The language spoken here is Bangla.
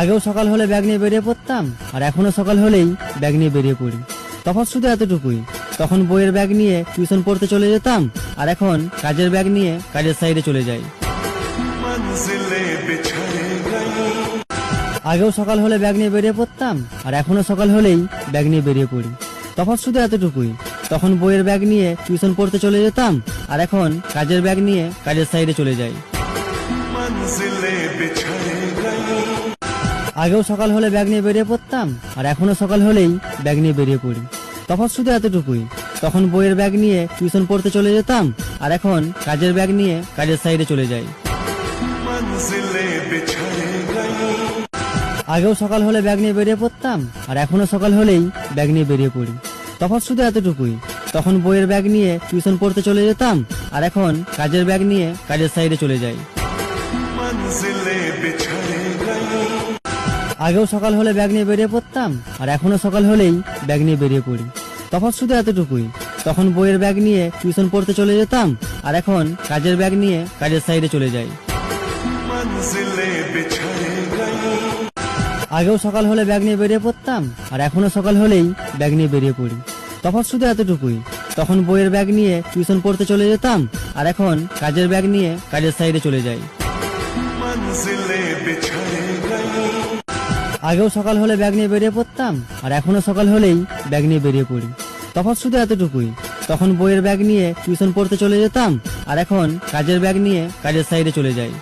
আগেও সকাল হলে ব্যাগ নিয়ে বেরিয়ে পড়তাম, আর এখনো সকাল হলেই ব্যাগ নিয়ে বেরিয়ে পড়ি। তফাৎ শুধু এতটুকুই, তখন বইয়ের ব্যাগ নিয়ে টিউশন পড়তে চলে যেতাম, আর এখন কাজের ব্যাগ নিয়ে কাজের সাইডে চলে যাই। আগেও সকাল হলে ব্যাগ নিয়ে বেরিয়ে পড়তাম, আর এখনো সকাল হলেই ব্যাগ নিয়ে বেরিয়ে পড়ি। তফাৎ শুধু এতটুকুই, তখন বইয়ের ব্যাগ নিয়ে টিউশন পড়তে চলে যেতাম, আর এখন কাজের ব্যাগ নিয়ে কাজের সাইডে চলে যাই। আগেও সকাল হলে ব্যাগ নিয়ে বেরিয়ে পড়তাম, আর এখনো সকাল হলেই ব্যাগ নিয়ে বেরিয়ে পড়ি। তফাৎ শুধু এতটুকুই, তখন বইয়ের ব্যাগ নিয়ে টিউশন পড়তে চলে যেতাম, আর এখন কাজের ব্যাগ নিয়ে কাজের সাইডে চলে যাই। আগেও সকাল হলে ব্যাগ নিয়ে বেরিয়ে পড়তাম, আর এখনো সকাল হলেই ব্যাগ নিয়ে বেরিয়ে পড়ি। তফাৎ শুধু এতটুকুই, তখন বইয়ের ব্যাগ নিয়ে টিউশন পড়তে চলে যেতাম, আর এখন কাজের ব্যাগ নিয়ে কাজের সাইডে চলে যাই। আগেও সকাল হলে ব্যাগ নিয়ে বেরিয়ে পড়তাম, আর এখনো সকাল হলেই ব্যাগ নিয়ে বেরিয়ে পড়ি। তফাৎ শুধু এতটুকুই, তখন বইয়ের ব্যাগ নিয়ে টিউশন পড়তে চলে যেতাম, আর এখন কাজের ব্যাগ নিয়ে কাজের সাইডে চলে যাই। আগেও সকাল হলে ব্যাগ নিয়ে বেরিয়ে পড়তাম, আর এখনো সকাল হলেই ব্যাগ নিয়ে বেরিয়ে পড়ি। তফাৎ শুধু এতটুকুই, তখন বইয়ের ব্যাগ নিয়ে টিউশন পড়তে চলে যেতাম, আর এখন কাজের ব্যাগ নিয়ে কাজের সাইডে চলে যাই। আগেও সকাল হলে ব্যাগ নিয়ে বেরিয়ে পড়তাম, আর এখনো সকাল হলেই ব্যাগ নিয়ে বেরিয়ে পড়ি। তফাৎ শুধু এতটুকুই, তখন বইয়ের ব্যাগ নিয়ে টিউশন পড়তে চলে যেতাম, আর এখন কাজের ব্যাগ নিয়ে কাজের সাইডে চলে যাই।